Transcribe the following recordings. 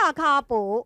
大卡步。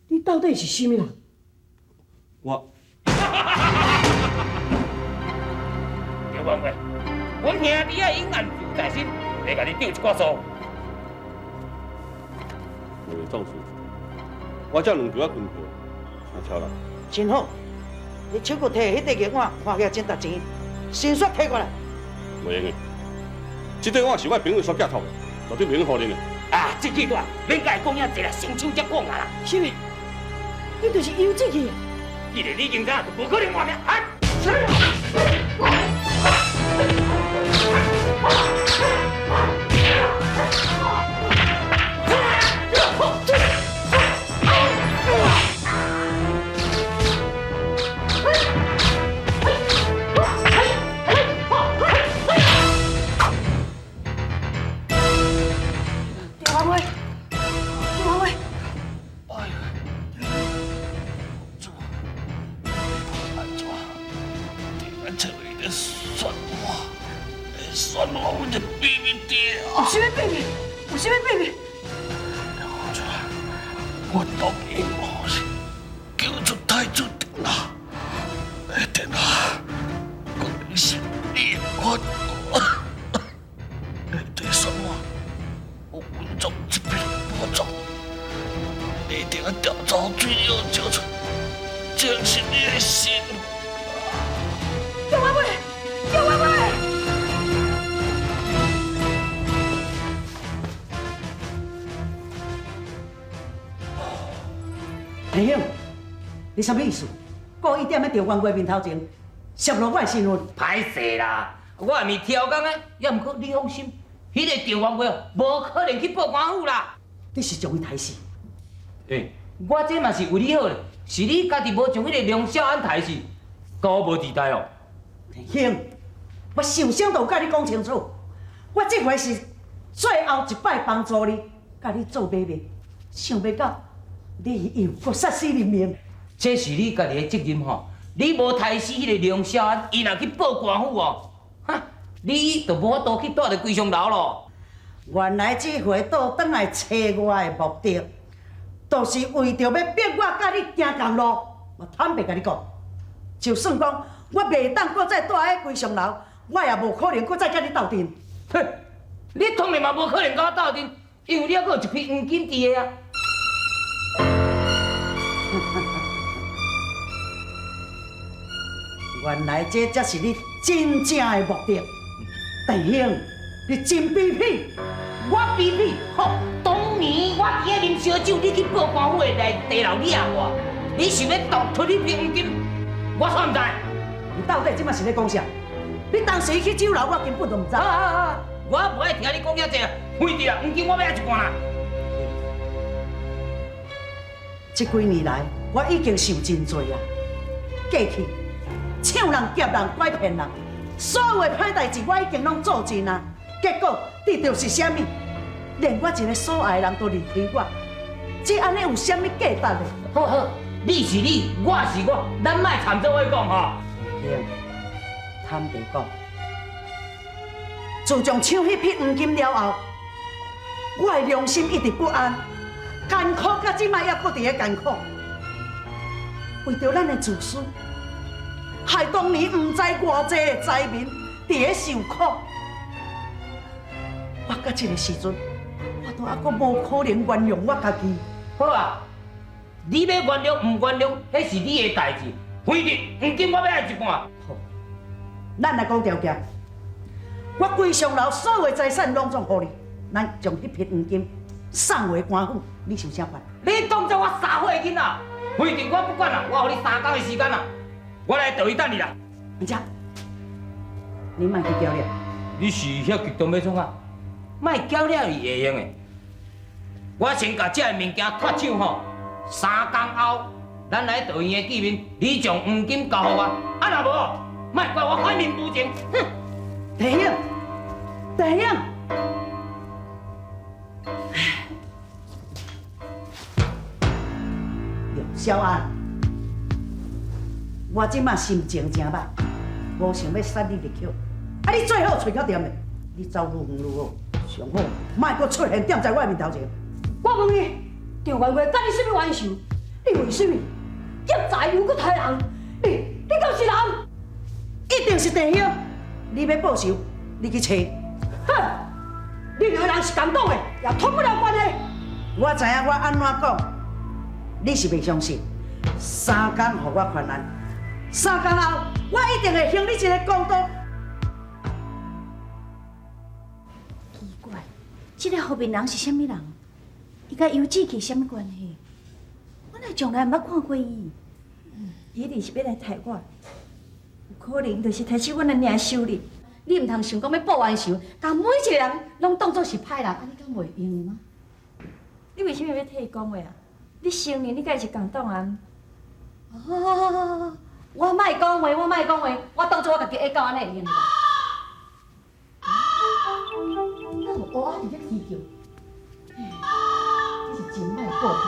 你到底是啥物人？我。刘万贵，阮兄弟啊，因案就在身，来甲你丢一挂数。两位壮士，我这两条啊军票，请敲啦。真好，你手骨摕迄块银碗，看起来真值钱，先煞摕过来。袂用的，这块碗是我朋友所寄托的，绝对袂用互恁的。啊，这几段免甲伊讲遐济啦，先手才讲啊啦。是咪？你就是有这个。既然你已经知，就无可能换命。啊！我答应我是救出太子殿啦，殿啊，果然是你的冤枉。对算我，有民众这边保障，你一定要调查最后救出，这是你的心。叫我妹，叫我妹！李兄，你什么意思？故意踮咧赵元贵面头前，泄露我的身份？歹势啦，我也是挑工的，也毋过你放心，迄个赵元贵无可能去报官府啦。你是将伊刣死？我这嘛是为你好咧，是你家己无将迄个梁小安刣死，甲我无地带哦。兄，我想想都有甲你讲清楚，我这回是最后一摆帮助你，甲你做买卖，想袂到。你又搁杀死人命，这是你家己的责任吼！你无刣死迄个梁小安，伊若去报官府哦，哈，你就无法度去带着龟上楼咯。原来这回倒转来找我的目的，就是为着要逼我甲你行同路。我坦白甲你讲，就算讲我袂当搁再住喺龟上楼，我也无可能搁再甲你斗阵。哼，你当然嘛无可能甲我斗阵，因为你还阁有一批黄金伫个啊。原来这才是你真正的目的，弟兄，你真卑鄙！我卑鄙？吼！当年我伫遐啉烧酒，你去报官府的内地牢你啊我，你想要盗脱你批黄金，我煞毋知。你到底即摆是咧讲啥？你当时去酒楼，我根本就唔知。我无爱听你讲遐济啊！废掉啊！黄金我要一罐啦。这几年来，我已经受真多啊，过去抢人、劫人、拐骗人，所有的歹代志我已经拢做尽啊，结果得到是啥物？连我一个所爱的人都离开我，这安尼有啥物价值的？好好，你是你，我是我，咱莫掺做伙讲吼。兄，坦白讲，自从抢迄笔黄金了后，我的良心一直不安，艰苦到即摆还搁伫咧艰苦，为着咱的自私，害当年毋知偌济的灾民伫咧受苦。我到这个时阵，我都还阁无可能原谅我家己。好啊，你要原谅唔原谅，迄是你的代志。非得黄金我要爱一半。好，咱来讲条件，我规上楼所有的财产拢总互你，咱将迄批黄金送回官府，你想啥办？你当作我撒伙的囡仔，非得我不管啦，我互你3天的时间啦，我来倒去等你啦。唔只，你莫去交了。你是遐激动要创啊？莫搅了伊会用的。我先甲这个物件脱手吼，3天后，咱来倒院的见面，你将黄金交互我，啊若无，莫怪我反面无情。哼！弟兄，弟兄，杨小安，我即马心情真歹，无想要杀你入口。啊，你最好找到点的，你走路远路好，上好莫搁出现点在我面头前。我问你，张元贵甲你什么冤仇？你为什么劫财又搁杀人？你敢是人？一定是弟兄，你要报仇，你去找。哼！你两个人是共党的，也脱不了关系。我知影我安怎讲，你是袂相信。3天互我还案，3天后我一定会还你一个公道。奇怪，这个后面人是啥物人？伊甲尤志奇啥物关系？我乃从来毋捌看过伊。伊定是要来害我，有可能就是提起阮的领袖哩。你毋通想讲要报冤仇，甲每一个人拢当作是歹人，安尼敢袂用吗？你为什么要替伊讲话啊？你承认你甲伊是共党人？哦，我莫讲话，我莫讲话，我当作我家己会到安尼会用啦。那有乌仔伫咧啼叫，这是真歹报复。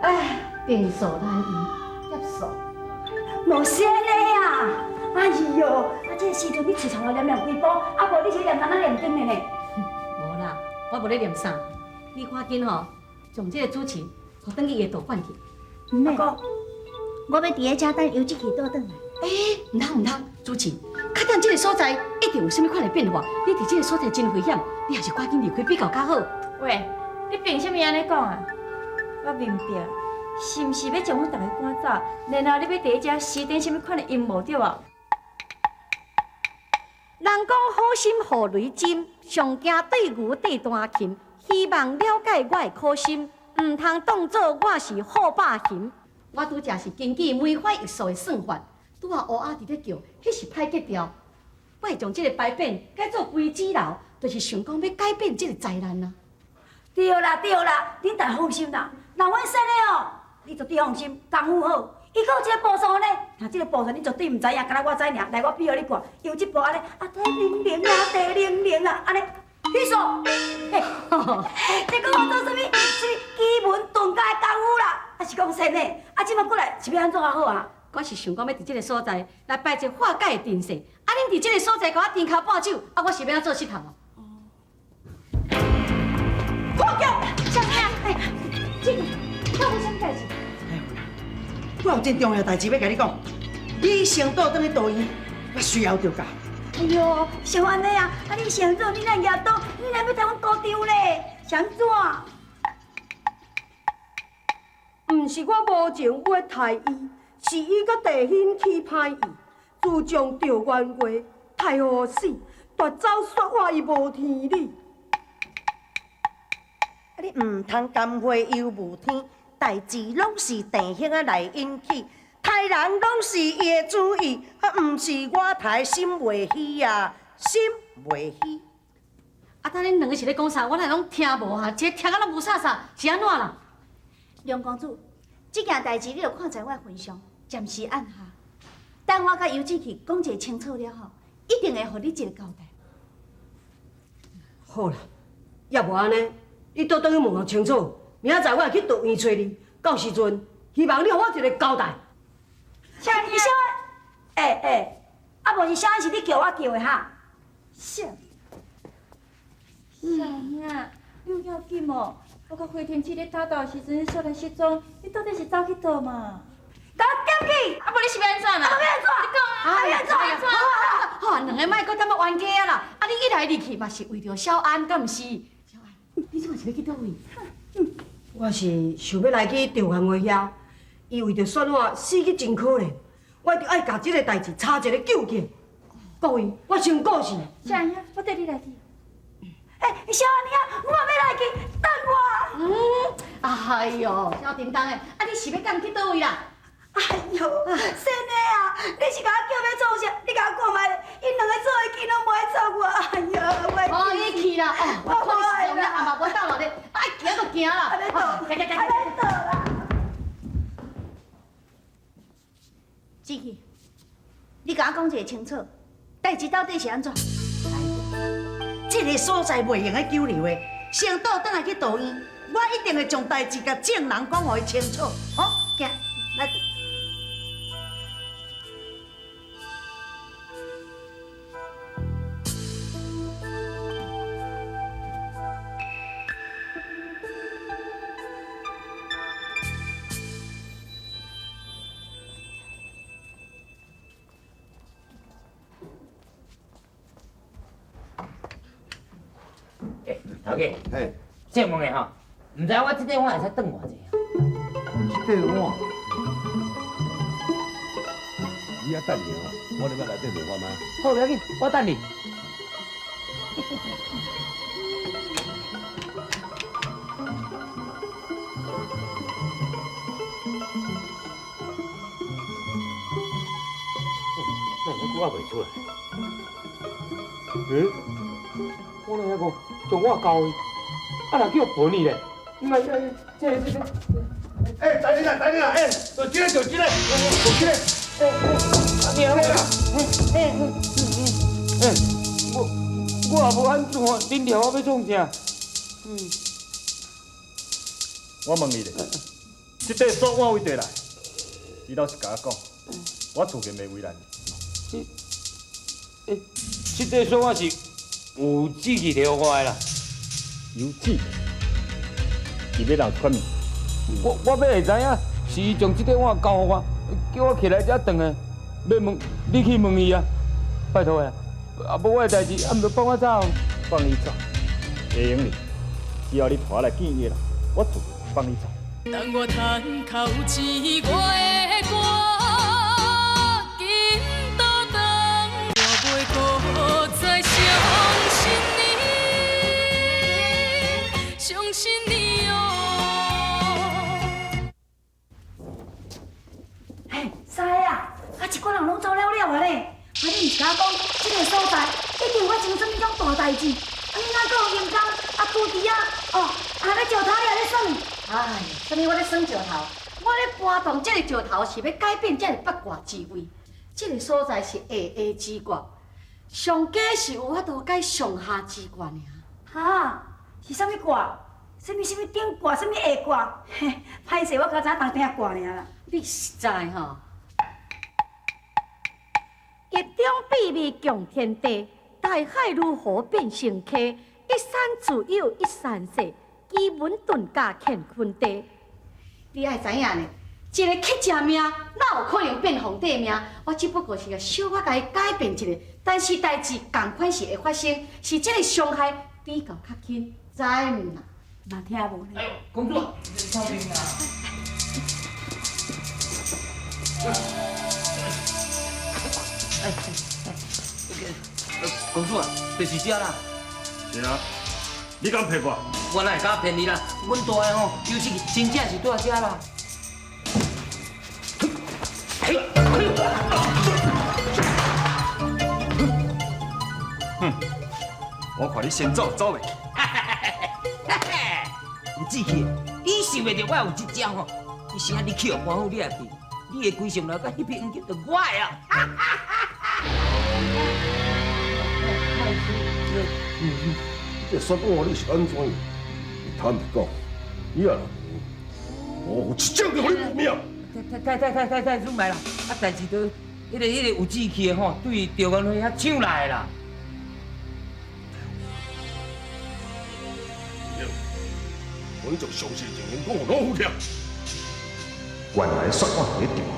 哎，病所难医，业所。无说的啊！哎呦，啊，这个时阵你厝头念几部，啊无你是念哪念经的呢？无啦，我无咧念啥，你赶紧吼，将这个主持互转去伊的道馆去。阿哥，我要伫咧遮等尤志奇倒转来。唔通，主持，确定这个所在一定有啥物款的变化。你伫这个所在真危险，你还是赶紧离开比较较好。喂，你凭什么安尼讲啊？我明白，是毋是要将阮大家赶走，然后你要伫咧遮施展什么款的阴谋对无？人讲好心互雷针，上惊对牛对单琴。希望了解我的苦心，唔通当作我是好霸行。我拄则是根据梅花易数的算法，拄啊乌仔伫咧叫，迄是歹吉兆。我会将这个牌匾改做龟子楼，就是想讲要改变这个灾难啊。对啦，恁大放心啦。那阮说的哦，你绝对放心，功夫好。伊搁有一个步数呢，那这个步数你绝对唔知影，敢若我知尔。来，我比互你看，有一步安尼，啊，第00啊，第00啊，安尼。你说，嘿，这个我做什么？是基本遁家的功夫啦，还是讲神呢？啊，即摆过来是要安怎啊好啊？我是想讲要伫这个所在来摆一个化解的阵势，啊，恁伫这个所在甲我颠脚半手，啊，我是要安怎做佚头啊？破脚，啥物啊？哎，这个到底什么代志？我有真重要代志要甲你讲，你先倒转去倒院，我需要着教。哎呦，想安尼啊？啊，你想做你那牙刀，你哪要带阮高丢咧？想怎？毋是我无情要杀伊，是伊甲地欣起歹意，自将赵元贵杀互死，夺走说我伊无天理。啊，你唔通甘花又无天，代志拢是弟兄啊来引起。杀人拢是伊的主意，啊，毋是我杀，心袂虚啊，心袂虚。啊，等恁两个是咧讲啥？我来拢听无哈，这听啊拢无啥，是安怎啦？梁公主，这件代志你就看在我份上，暂时按下。等我甲尤志去讲一个清楚了后，一定会互你一个交代。好啦，要无安尼，你倒转去问候清楚，明仔载我会去倒院找你，到时阵希望你互我一个交代。啥？你啥？啊无是啥是你叫我叫的哈？啥？啥兄啊，你有要紧无？我甲花天姐咧打斗时阵，你说来失踪，你到底是走去倒嘛？甲我捡去！啊，无你是要安怎啦？啊，要安怎？你讲啊，要安怎？好，两个莫搁踮咧冤家啊啦！啊，你一来二去嘛是为着小安，敢毋是？小安，你怎么是要去倒位？我是想要来去调员会遐，伊为着选我死去真可怜，我一定爱甲即个代志查一个究竟。各位，我先告辞。啥兄，我带你来去。小安尼啊，我也要来去，等我。哎呦，小叮当的，啊，你是要赶去倒位啦？哎呦，先的啊，你是甲我叫要做啥？你甲我看卖，因两个做伙去拢无爱做我。哎呦，我。哦，你去啦，哦，我看你是用了，阿妈无等落咧，爱行就行啦。安尼倒，安尼倒啦。志气，你甲我讲一个清楚，代志到底是安怎？这个所在袂用的久留的，先倒转来去倒院，我一定会将代志甲证人讲互伊清楚。好，行，来。头家，嘿，请问的吼，唔知我这个碗会使转偌济啊？这碗，你遐等下哦，我入要内底落饭吗？好，不要紧，我等你。那遐久也袂出来。我那遐讲将我交伊，啊若叫分伊咧，唔系这。哎，等你啦，哎，就这个，就这个。娘啦！我也无安怎，恁掠我要创啥？我问你咧，这块锁我为地来？你倒是甲我讲，我厝边袂为难。这块锁我是有志气摕互我的啦。有志，伊要人款物？我要会知影，是伊将这块碗交互我，叫我起来才转的。要问你去问伊啊，拜托的。啊，无我的代志，啊，毋着放我走。放你走，会用哩。只要你带我来见伊啦，我就放你走。当我叹口气，我的歌紧倒转，我袂搁再相信你，相信你哦。嘿，师啊，啊一个人拢走了啊咧，啊你毋是甲我讲，这个所在一定发生什么种大代志？啊你哪个有阴功？啊居伫啊，哦，咧石头咧咧耍。哎，什么我咧耍石头？我咧搬动这个石头是要改变这个八卦之位。这个所在是下下之卦，上加是有法度改上下之卦尔。哈，是啥物卦？什么顶卦？什么下卦？嘿，歹势，我较早当听卦尔啦。你实在吼？一中秘密共天地，大海如何变成溪？一山自有一山势，奇门遁甲乾坤地。你爱知影呢，一个乞食命，哪有可能变皇帝命？我只不过是个小可甲伊改变一下，但是代志同款是会发生，是这个伤害比较较轻，知唔啦？嘛听无呢。哎呦，公主，小心啊！公主啊，就是这啦。是啊，你敢骗我？我哪会敢骗你啦？阮大个吼，尤其真正是住遮啦。我看你先走，走袂去。有志气，你想袂到我有这招吼？你啥你去互官府掠去，你的规上楼甲迄批黄金就我的啊！这说我你是安怎样？你坦白讲，你啊，我有一种就互你无命。太出来啦！啊，代志都迄个有志气的吼，对赵元辉遐抢来啦。我就相信情形，我老虎听。原来说我伫赵府，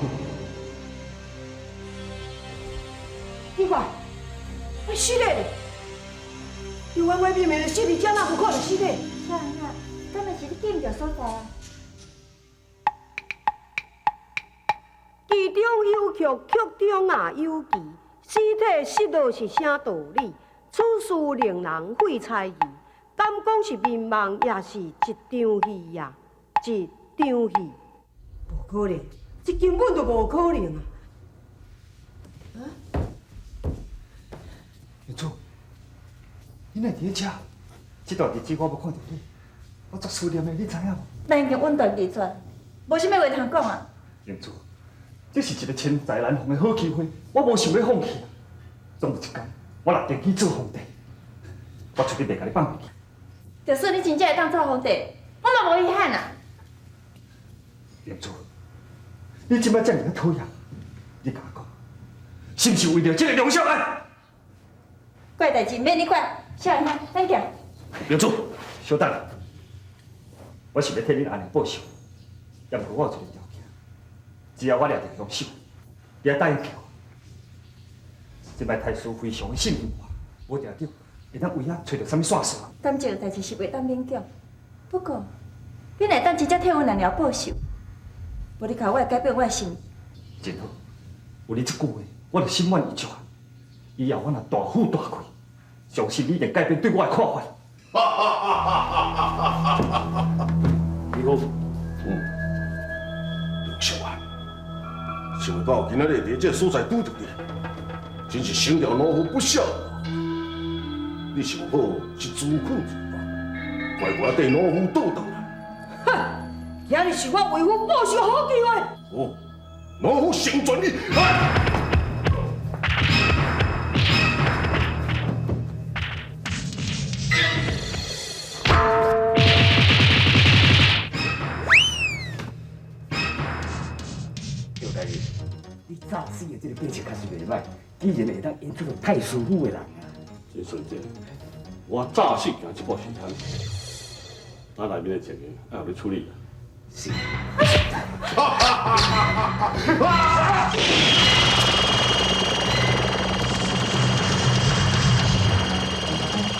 奇怪，哎，死嘞！刘元伟明明死伫遮，哪有可能死嘞？啥呀？敢若是你见着所在啊？剧中有曲，曲中也有奇，尸体失落是啥道理？此事令人费猜疑。敢讲是民梦，也是一场戏呀，一场戏。无可能，这根本就无可能啊！业主，你哪伫咧遮？这段日子我无看到你，我足思念的，你知影无？咱已经稳断离转，无啥物话通讲啊。业主，这是一个千载难逢的好机会，我无想要放弃啊！总有一天，我立定去做皇帝，我绝对袂甲你放弃。就算你真正会当做皇帝，我嘛无遗憾啊。业主，你即摆这样讨厌，你甲我讲，是不是为着这个梁少安？怪代志免你管，少年兄，咱行。业主，稍等，我是要替恁阿娘报仇，也毋过我有一个条件，只要我掠着凶手，你要答应给我。即摆太师非常的信任我，无定着会当为遐找到啥物线索。感情代志是袂当勉强，不过你会当真正替阮娘娘报仇，无你靠我改变我的心意。真好，有你这句话，我就心满意足啊！以后我若大富大贵，相信你一定改变对我的看法。你好，梁少安，想到今仔日伫这所在拄着你，真是心了老虎不孝。你想好是自困自拔，乖乖地老虎倒倒来。哼！今日是我为父报仇好机会。哦，老虎成全你。刘大爷，你早死的这个过程确实袂歹，既然会当演出到太师府的人啊。真顺正，我早死行这步是惨，咱内面的情形还有你处理。是。你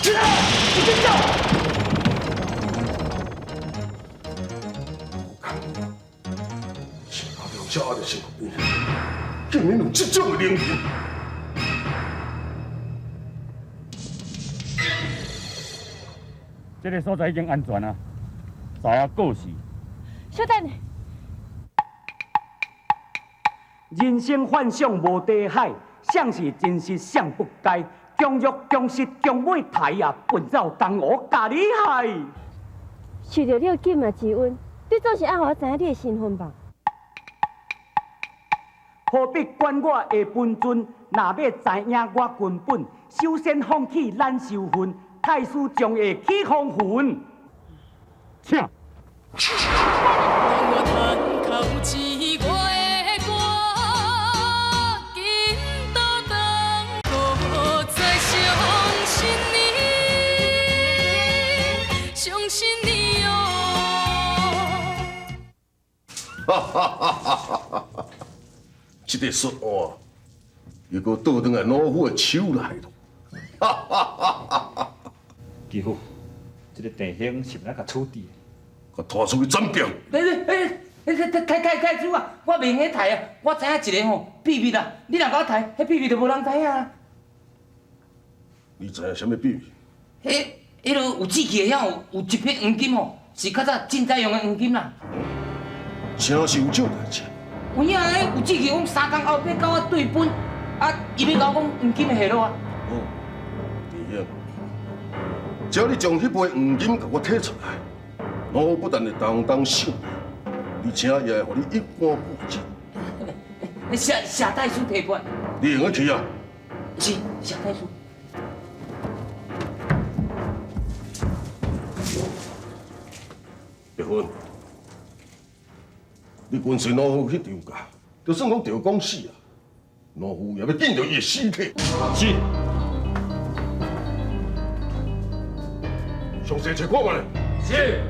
真叫！我看是阿梁少安的身边，竟然有这种的灵性。这个所在已经安全啊，知影过时。小等，人生幻想无地海，想是真实想不该。强欲强实强尾台啊，奔走同我加厉害。受到了金啊之恩，你总是爱互我知影你的身份吧？何必管我的本尊？若要知影我根本，首先放弃咱仇恨。太师将会起风云，请。让我叹口气，我的歌，紧倒转，可再相信你，相信你哦。哈哈哈哈哈哈！这个说话，又搁倒转来老虎的手内咯！哈哈哈哈哈！师傅，这个弟兄是哪甲处置的？给拖出去斩掉！太子啊！我袂用抬啊！我知影一个吼秘密啊！你若甲我抬，迄秘密就无人知影啊！你知影什么秘密？迄落有志气的遐有一匹黄金吼，是较早晋在用的黄金啦。真是有这代志？有影有志气讲3天后要甲我对本，啊，伊要甲我讲黄金的下落啊！哦，弟兄，只要你将迄杯黄金给我摕出来，我不但会当想，而且也会互你一官半职。谢大叔提拔，你用得去啊？是谢大叔。别分，你跟随老夫去张家，就算讲赵公死啊，老夫也要见到伊的尸体。是。详细情况嘛？是。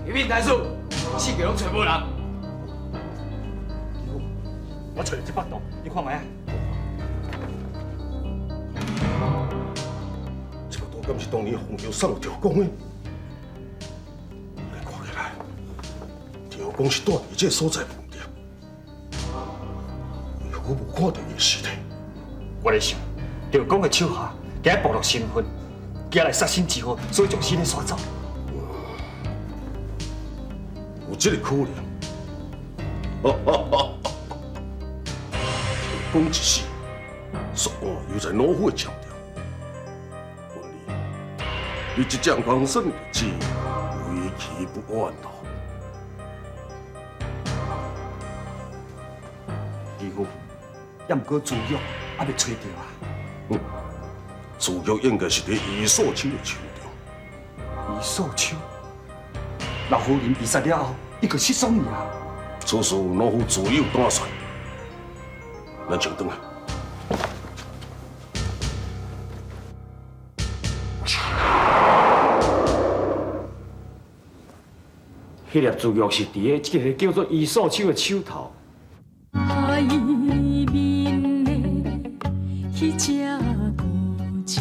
一面大叔，四个拢找无人。我找你这巴肚，你看卖啊！这个刀敢是当年洪桥送赵公的？看起来，赵公是住伫这个所在饭店。为何我无看到伊的尸体？我咧想，赵公的手下惊暴露身份，惊来杀身之祸，所以将尸体刷走。有这个可能。讲一世，说话又在老虎的枪中。文丽，你这将防身日子为期不安咯。义父，也毋过自玉还未找到啊。自玉应该是伫余素秋的手中。余素秋，老夫人被杀了后，伊就失踪去啊。此事老夫自有打算。咱先转来。迄粒自玉是伫个这个叫做余素秋的手头。海面的迄只孤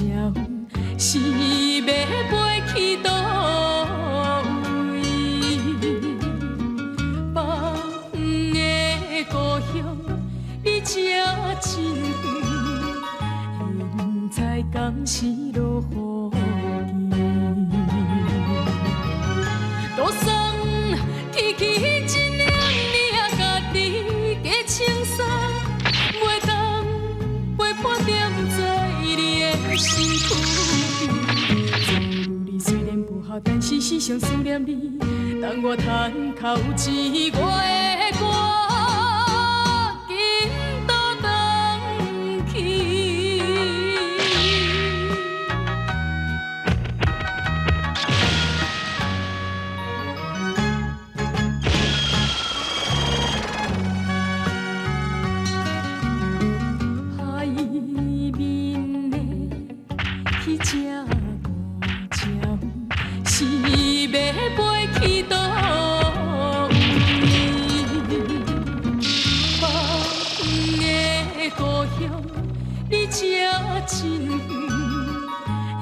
鸟，是要飞去倒位？北远的故乡，你才真远，现在敢是落雨天？路上天气真凉，你也家己加清爽，袂当陪伴踮在你的身躯边。走路你虽然不好，但是时常思念你。当我叹口一我的歌，紧倒转去。海面的迄只孤鸟，是要飞去倒位？北的故乡，你才真远，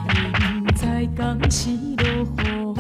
现在敢是落雨